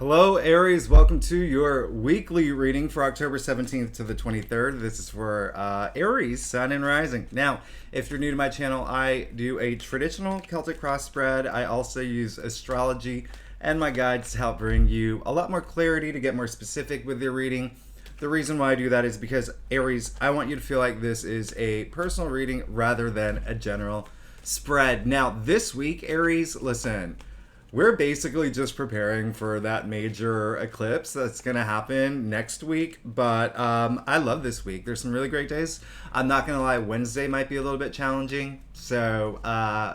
Hello, Aries. Welcome to your weekly reading for October 17th to the 23rd. This is for Aries, Sun and Rising. Now, if you're new to my channel, I do a traditional Celtic cross spread. I also use astrology and my guides to help bring you a lot more clarity to get more specific with your reading. The reason why I do that is because, Aries, I want you to feel like this is a personal reading rather than a general spread. Now, this week, Aries, listen. We're basically just preparing for that major eclipse that's going to happen next week. But I love this week. There's some really great days. I'm not going to lie, Wednesday might be a little bit challenging. So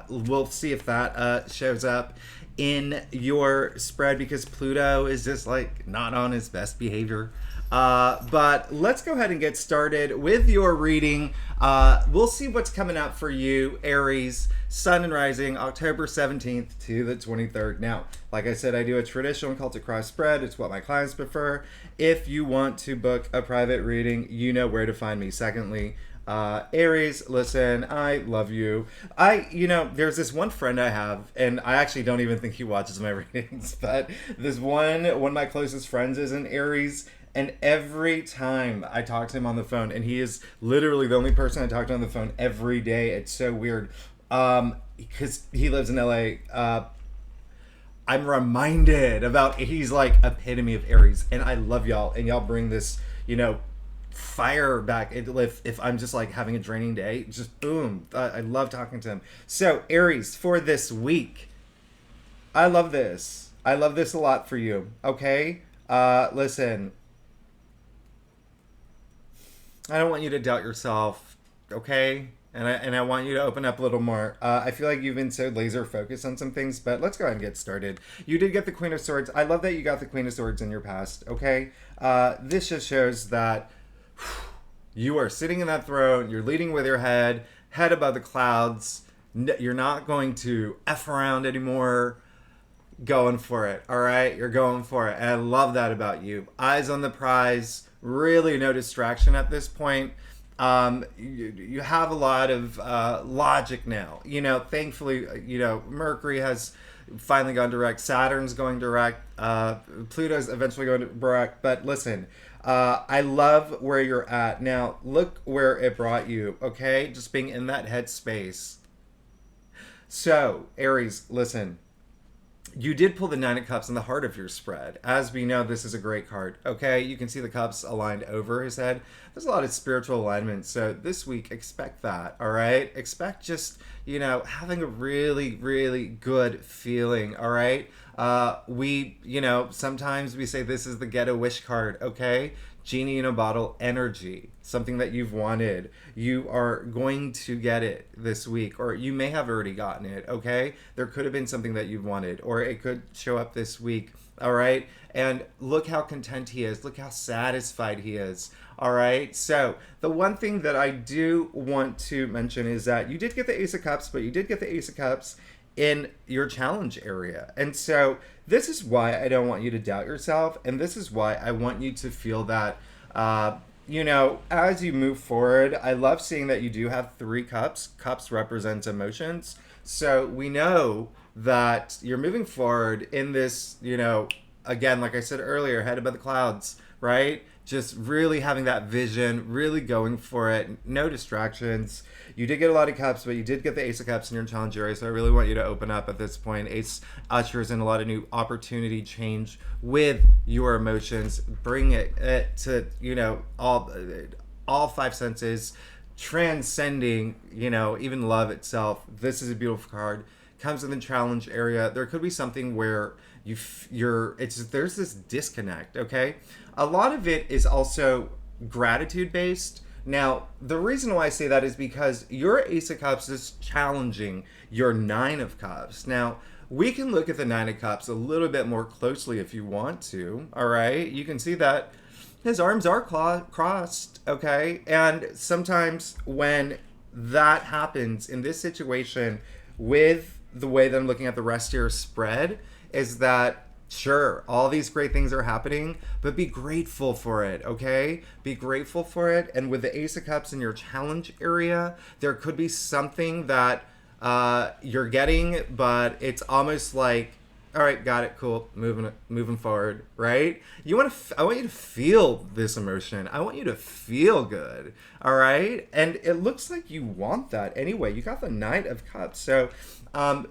we'll see if that shows up in your spread because Pluto is just like not on his best behavior. But let's go ahead and get started with your reading. We'll see what's coming up for you, Aries, Sun and Rising, October 17th to the 23rd. Now, like I said, I do a traditional Celtic cross spread. It's what my clients prefer. If you want to book a private reading, you know where to find me. Secondly, Aries, listen, I love you. There's this one friend I have, and I actually don't even think he watches my readings, but this one of my closest friends is an Aries. And every time I talk to him on the phone, and he is literally the only person I talk to on the phone every day. It's so weird. Because he lives in LA. I'm reminded about, he's like epitome of Aries. And I love y'all. And y'all bring this, fire back. If I'm just like having a draining day, just boom. I love talking to him. So Aries, for this week, I love this. I love this a lot for you. Okay? Listen. I don't want you to doubt yourself, okay? And I want you to open up a little more. I feel like you've been so laser focused on some things, but let's go ahead and get started. You did get the Queen of Swords. I love that you got the Queen of Swords in your past, okay? This just shows that you are sitting in that throne. You're leading with your head above the clouds. You're not going to F around anymore. Going for it, all right? You're going for it. And I love that about you. Eyes on the prize. Really no distraction at this point. You have a lot of logic now. Thankfully, Mercury has finally gone direct. Saturn's going direct. Pluto's eventually going direct. But listen, I love where you're at. Now, look where it brought you, okay? Just being in that headspace. So, Aries, listen. You did pull the Nine of Cups in the heart of your spread. As we know, this is a great card. Okay, you can see the cups aligned over his head. There's a lot of spiritual alignment. So this week, expect that, all right? Expect just, having a really, really good feeling, all right? Sometimes we say this is the get a wish card, okay? Genie in a bottle energy, something that you've wanted. You are going to get it this week, or you may have already gotten it, okay? There could have been something that you've wanted, or it could show up this week, all right? And look how content he is. Look how satisfied he is, all right? So the one thing that I do want to mention is that you did get the Ace of Cups, but you did get the Ace of Cups in your challenge area. And so this is why I don't want you to doubt yourself. And this is why I want you to feel that, as you move forward, I love seeing that you do have 3 cups. Cups represent emotions. So we know that you're moving forward in this, again, like I said earlier, head above the clouds, right? Just really having that vision, really going for it. No distractions. You did get a lot of cups, but you did get the Ace of Cups in your challenge area, so I really want you to open up at this point. Ace ushers in a lot of new opportunity change with your emotions. Bring it to, all 5 senses, transcending, even love itself. This is a beautiful card. Comes in the challenge area. There could be something where there's this disconnect, okay? A lot of it is also gratitude based. Now, the reason why I say that is because your Ace of Cups is challenging your Nine of Cups. Now, we can look at the Nine of Cups a little bit more closely if you want to, all right? You can see that his arms are crossed, okay? And sometimes when that happens in this situation with the way that I'm looking at the rest of your spread is that sure, all these great things are happening, but be grateful for it, okay? Be grateful for it. And with the Ace of Cups in your challenge area, there could be something that you're getting, but it's almost like All right, got it. Cool. Moving forward, right? I want you to feel this emotion. I want you to feel good. All right? And it looks like you want that anyway. You got the Knight of Cups. So,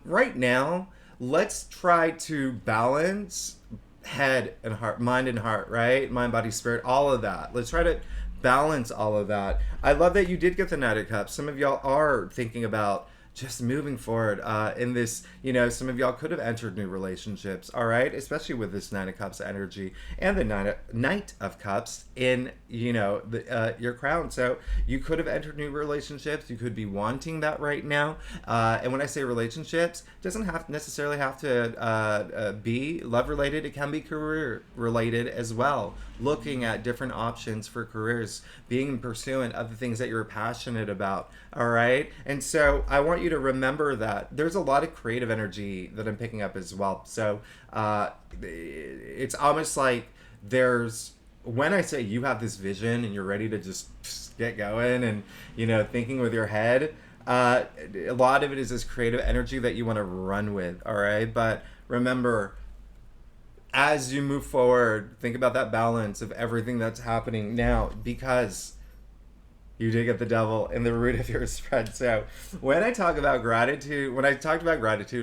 right now, let's try to balance head and heart, mind and heart, right? Mind, body, spirit, all of that. Let's try to balance all of that. I love that you did get the Knight of Cups. Some of y'all are thinking about just moving forward in this, some of y'all could have entered new relationships, all right, especially with this Nine of Cups energy and the Knight of Cups in your crown. So you could have entered new relationships. You could be wanting that right now, and when I say relationships, it doesn't necessarily have to be love related. It can be career related as well, looking at different options for careers, being pursuant of the things that you're passionate about, all right? And so I want you to remember that there's a lot of creative energy that I'm picking up as well. So it's almost like when I say you have this vision and you're ready to just get going and, thinking with your head, a lot of it is this creative energy that you want to run with, all right? But remember, as you move forward, think about that balance of everything that's happening now, because you did get the devil in the root of your spread. So when I talked about gratitude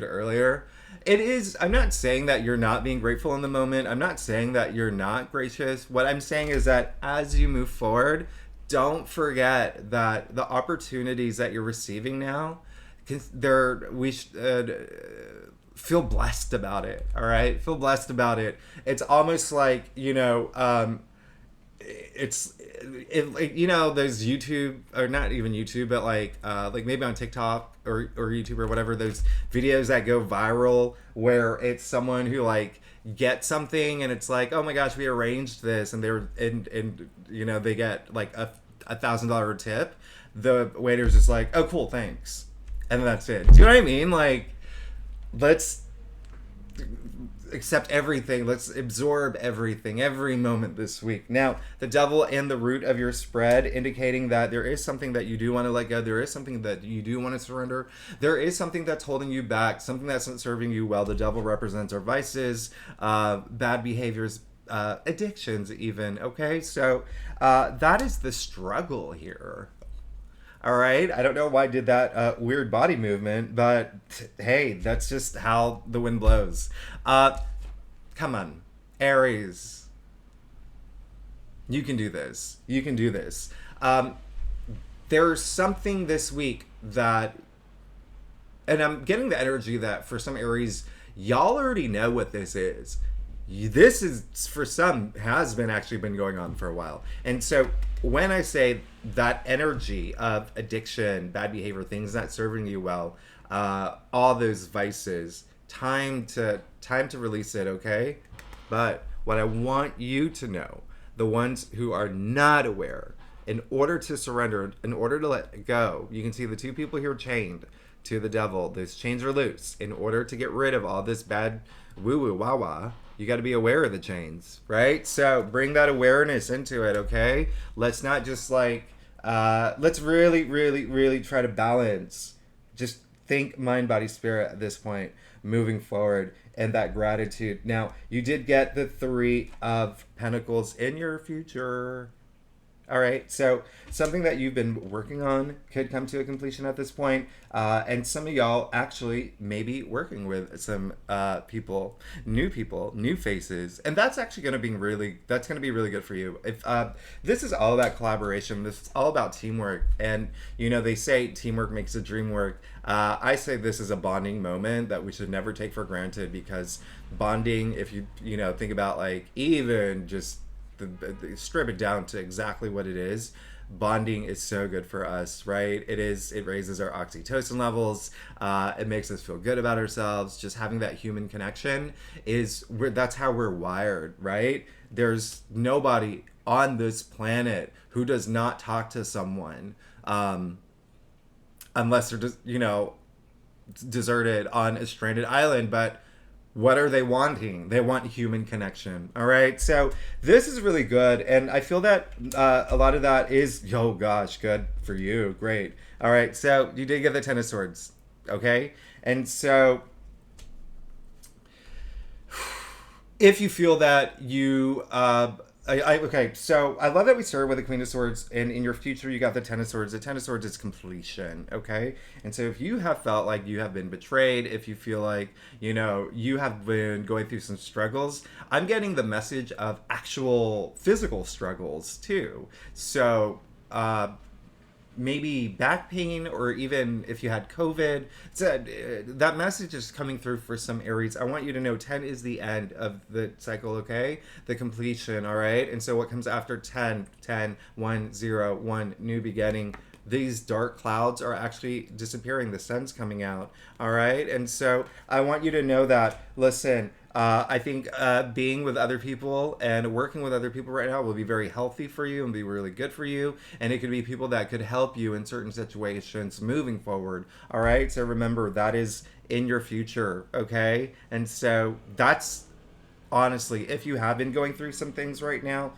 earlier, I'm not saying that you're not being grateful in the moment. I'm not saying that you're not gracious. What I'm saying is that as you move forward, don't forget that the opportunities that you're receiving now, we should feel blessed about it. All right, feel blessed about it. It's almost like there's YouTube, or not even YouTube, but like maybe on TikTok or YouTube or whatever, those videos that go viral where it's someone who gets something and it's like, oh my gosh, we arranged this, and they get like a $1,000 tip. The waiter's just like, oh cool, thanks, and that's it. Do you know what I mean? Let's accept everything. Let's absorb everything, every moment this week. Now, the devil and the root of your spread, indicating that there is something that you do want to let go. There is something that you do want to surrender. There is something that's holding you back, something that's not serving you well. The devil represents our vices, bad behaviors, addictions even. Okay, so that is the struggle here. All right. I don't know why I did that weird body movement, but hey, that's just how the wind blows. Come on, Aries. You can do this. You can do this. There's something this week that, and I'm getting the energy that for some Aries, y'all already know what this is. This is, for some, has been actually been going on for a while. And so when I say that energy of addiction, bad behavior, things not serving you well, all those vices, time to release it, okay? But what I want you to know, the ones who are not aware, in order to surrender, in order to let go, you can see the two people here chained to the devil. Those chains are loose. In order to get rid of all this bad woo-woo, wah-wah, you got to be aware of the chains, right? So bring that awareness into it, okay? Let's not just let's really, really, really try to balance. Just think mind, body, spirit at this point, moving forward, and that gratitude. Now, you did get the 3 of Pentacles in your future. All right, so something that you've been working on could come to a completion at this point. And some of y'all actually may be working with some people, new faces. And that's actually going to be really good for you. If this is all about collaboration, this is all about teamwork. And, they say teamwork makes the dream work. I say this is a bonding moment that we should never take for granted, because bonding, if you think about even just strip it down to exactly what it is, bonding is so good for us, right? It raises our oxytocin levels, it makes us feel good about ourselves. Just having that human connection that's how we're wired, right? There's nobody on this planet who does not talk to someone, unless they're just deserted on a stranded island. But what are they wanting? They want human connection. All right. So this is really good. And I feel that a lot of that is, oh gosh, good for you. Great. All right. So you did get the 10 of Swords. Okay. And so if you feel that you okay, so I love that we started with the Queen of Swords, and in your future you got the Ten of Swords. The Ten of Swords is completion, okay? And so if you have felt like you have been betrayed, if you feel like, you have been going through some struggles, I'm getting the message of actual physical struggles too. So, maybe back pain, or even if you had COVID. So, that message is coming through for some Aries. I want you to know 10 is the end of the cycle, okay? The completion, all right? And so what comes after 10, 10, 1, 0, 1, new beginning. These dark clouds are actually disappearing. The sun's coming out, all right? And so I want you to know that, listen, I think being with other people and working with other people right now will be very healthy for you and be really good for you. And it could be people that could help you in certain situations moving forward. All right. So remember, that is in your future. Okay. And so that's honestly, if you have been going through some things right now,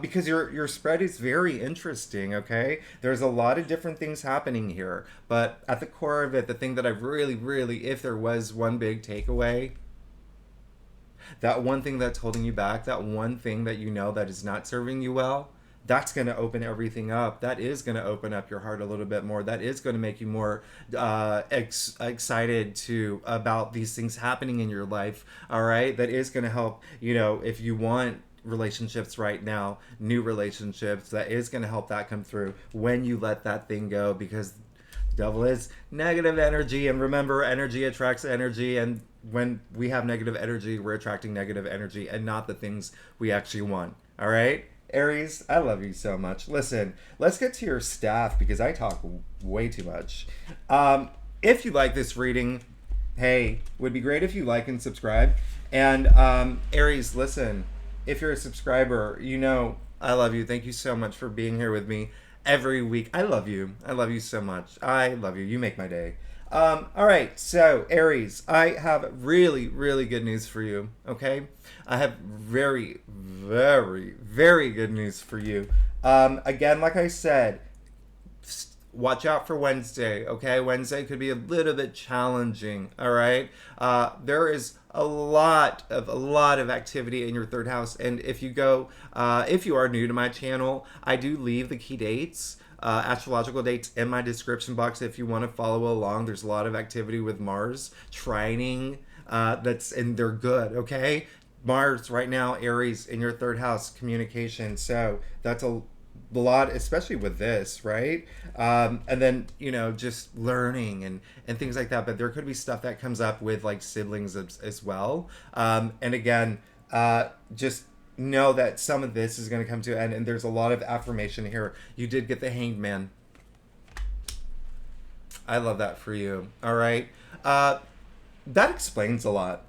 because your spread is very interesting. Okay, there's a lot of different things happening here, but at the core of it, the thing that I really, really, if there was one big takeaway, that one thing that's holding you back, that one thing that that is not serving you well, that's going to open everything up. That is going to open up your heart a little bit more. That is going to make you more excited about these things happening in your life. All right, that is going to help. If you want relationships right now, new relationships, that is going to help that come through when you let that thing go, because devil is negative energy, and remember, energy attracts energy, and when we have negative energy, we're attracting negative energy and not the things we actually want. All right, Aries, I love you so much. Listen, let's get to your staff, because I talk way too much. If you like this reading, hey, would be great if you like and subscribe. And Aries, listen, if you're a subscriber, I love you. Thank you so much for being here with me every week. I love you. I love you so much. I love you. You make my day. All right, so Aries, I have really, really good news for you. Okay, I have very, very, very good news for you. Again, like I said, watch out for Wednesday. Okay, Wednesday could be a little bit challenging. All right, there is a lot of activity in your third house, and if you are new to my channel, I do leave the key dates, astrological dates, in my description box if you want to follow along. There's a lot of activity with Mars trining, and they're good. Okay, Mars right now, Aries, in your third house, communication. So that's a lot, especially with this, right? And then just learning and things like that. But there could be stuff that comes up with like siblings as well. And again, just know that some of this is going to come to an end, and there's a lot of affirmation here. You did get the Hanged Man. I love that for you. All right, that explains a lot.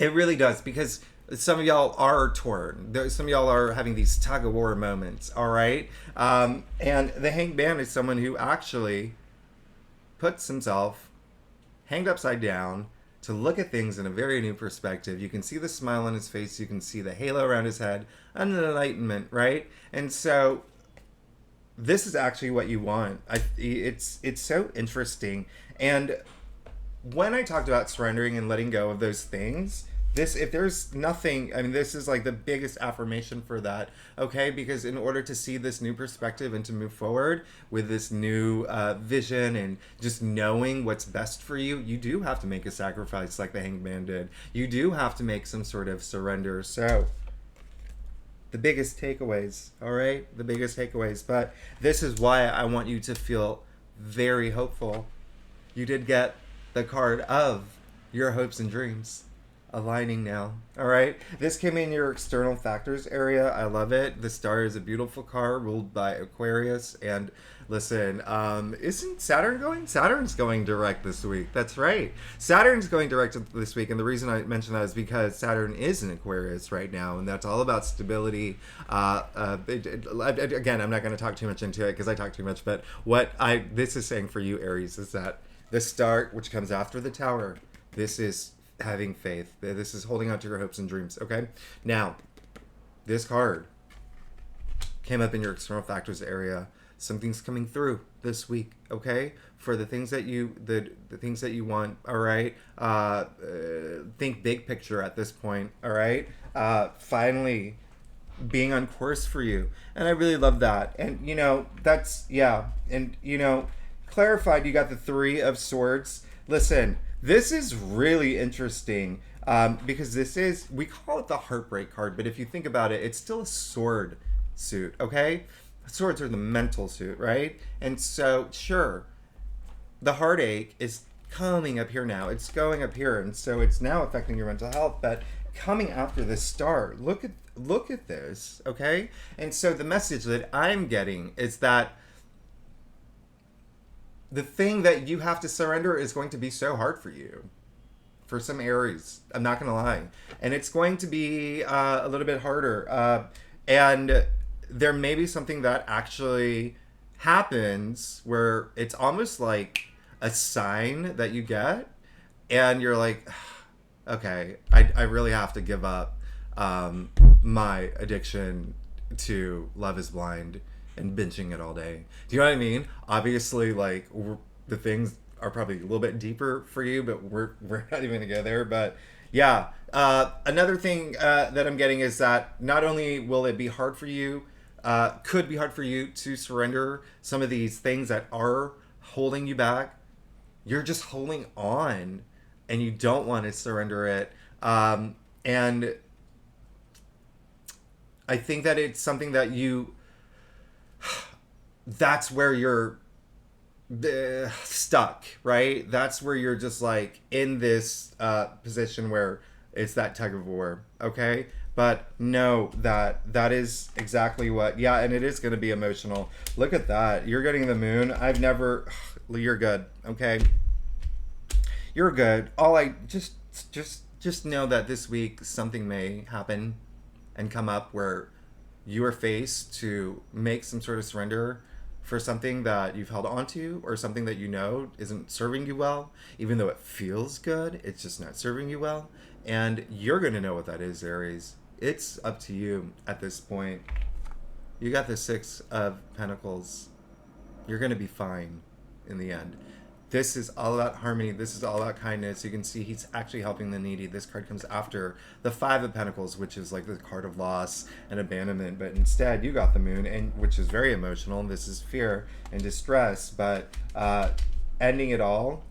It really does, because some of y'all are torn. Some of y'all are having these tug of war moments. All right, and the Hanged Man is someone who actually puts himself hanged upside down to look at things in a very new perspective. You can see the smile on his face. You can see the halo around his head, an enlightenment, right? And so this is actually what you want. It's so interesting. And when I talked about surrendering and letting go of those things, if there's nothing, this is like the biggest affirmation for that, okay? Because in order to see this new perspective and to move forward with this new vision and just knowing what's best for you, you do have to make a sacrifice like the Hanged Man did. You do have to make some sort of surrender. So the biggest takeaways, all right? The biggest takeaways. But this is why I want you to feel very hopeful. You did get the card of your hopes and dreams aligning now. All right, this came in your external factors area. I love it. The star is a beautiful car ruled by Aquarius. And listen, isn't Saturn going? Saturn's going direct this week. That's right, Saturn's going direct this week. And the reason I mention that is because Saturn is in Aquarius right now, and that's all about stability. Again, I'm not going to talk too much into it because I talk too much, but this is saying for you, Aries, is that the star, which comes after the Tower, this is having faith. This is holding on to your hopes and dreams. Okay, now this card came up in your external factors area. Something's coming through. this week, okay? For the things that the things that you want, all right? Think big picture at this point, all right? Finally being on course for you. And I really love that. And, that's, yeah. And, clarified, you got the Three of Swords. Listen, this is really interesting because we call it the heartbreak card, but if you think about it, it's still a sword suit, okay? Swords are the mental suit, right? And so, sure, the heartache is coming up here now. It's going up here, and so it's now affecting your mental health. But coming after this star, look at this, okay? And so the message that I'm getting is that the thing that you have to surrender is going to be so hard for you. For some Aries, I'm not gonna lie, and it's going to be a little bit harder. And there may be something that actually happens where it's almost like a sign that you get, and you're like, okay, I really have to give up my addiction to Love is Blind and binging it all day. Do you know what I mean? Obviously, like, the things are probably a little bit deeper for you, but we're not even gonna go there. But yeah, another thing that I'm getting is that not only will it be hard for you, could be hard for you to surrender some of these things that are holding you back. You're just holding on, and you don't want to surrender it. And I think that it's something that that's where you're stuck, right? That's where you're just like in this position where it's that tug of war, okay? But know that is exactly what, yeah, and it is going to be emotional. Look at that. You're getting the moon. You're good, okay? You're good. Just know that this week something may happen and come up where you are faced to make some sort of surrender for something that you've held on to, or something that isn't serving you well. Even though it feels good, it's just not serving you well. And you're going to know what that is, Aries. It's up to you at this point. You got the Six of Pentacles. You're going to be fine in the end. This is all about harmony. This is all about kindness. You can see he's actually helping the needy. This card comes after the Five of Pentacles, which is like the card of loss and abandonment. But instead, you got the Moon, and which is very emotional. This is fear and distress. But ending it all,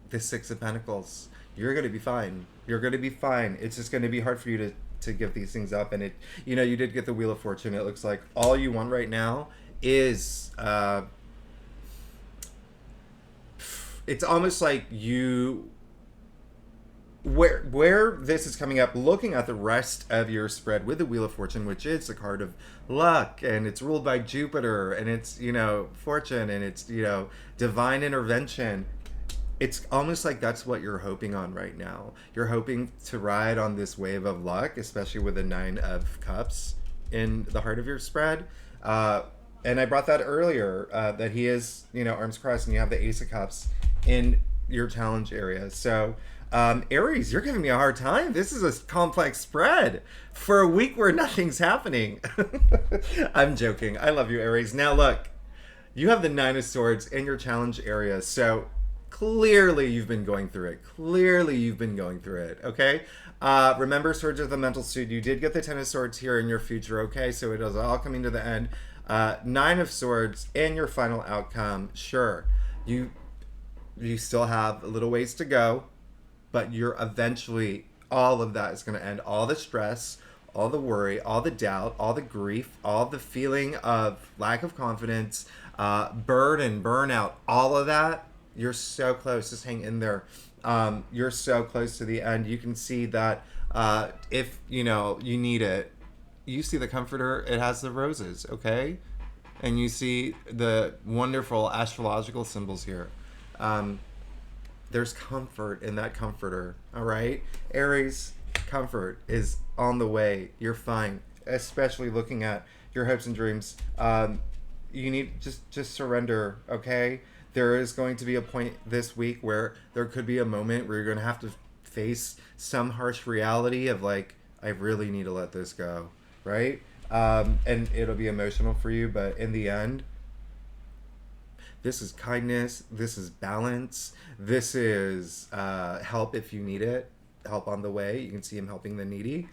the Six of Pentacles. You're going to be fine. You're going to be fine. It's just going to be hard for you to give these things up. And you did get the Wheel of Fortune. It looks like all you want right now is... it's almost like where this is coming up, looking at the rest of your spread with the Wheel of Fortune, which is the card of luck, and it's ruled by Jupiter, and it's, fortune, and it's, divine intervention. It's almost like that's what you're hoping on right now. You're hoping to ride on this wave of luck, especially with the Nine of Cups in the heart of your spread. And I brought that earlier, that he is, arms crossed, and you have the Ace of Cups in your challenge area. So, Aries, you're giving me a hard time. This is a complex spread for a week where nothing's happening. I'm joking. I love you, Aries. Now, look, you have the Nine of Swords in your challenge area. So, clearly you've been going through it. Okay? Remember, Swords of the mental suit. You did get the Ten of Swords here in your future. Okay? So, it is all coming to the end. Nine of Swords in your final outcome. Sure, you still have a little ways to go, but you're eventually, all of that is going to end. All the stress, all the worry, all the doubt, all the grief, all the feeling of lack of confidence, burden, burnout, all of that, you're so close. Just hang in there. You're so close to the end. You can see that if, you need it, you see the comforter, it has the roses, okay? And you see the wonderful astrological symbols here. There's comfort in that comforter, all right? Aries, comfort is on the way. You're fine, especially looking at your hopes and dreams. You need just surrender, okay? There is going to be a point this week where there could be a moment where you're going to have to face some harsh reality of like, I really need to let this go, right? And it'll be emotional for you, but in the end, This is kindness. This is balance. This is help if you need it. Help on the way. You can see him helping the needy.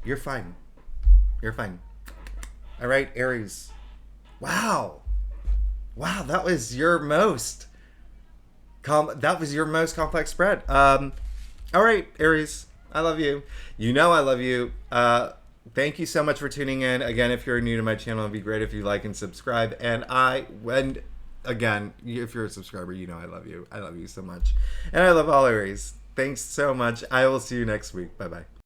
You're fine. You're fine. All right, Aries. Wow. Wow, that was your most complex spread. All right, Aries. I love you. You know I love you. Thank you so much for tuning in. Again, if you're new to my channel, it'd be great if you like and subscribe. And again, if you're a subscriber, you know I love you. I love you so much. And I love all Aries. Thanks so much. I will see you next week. Bye-bye.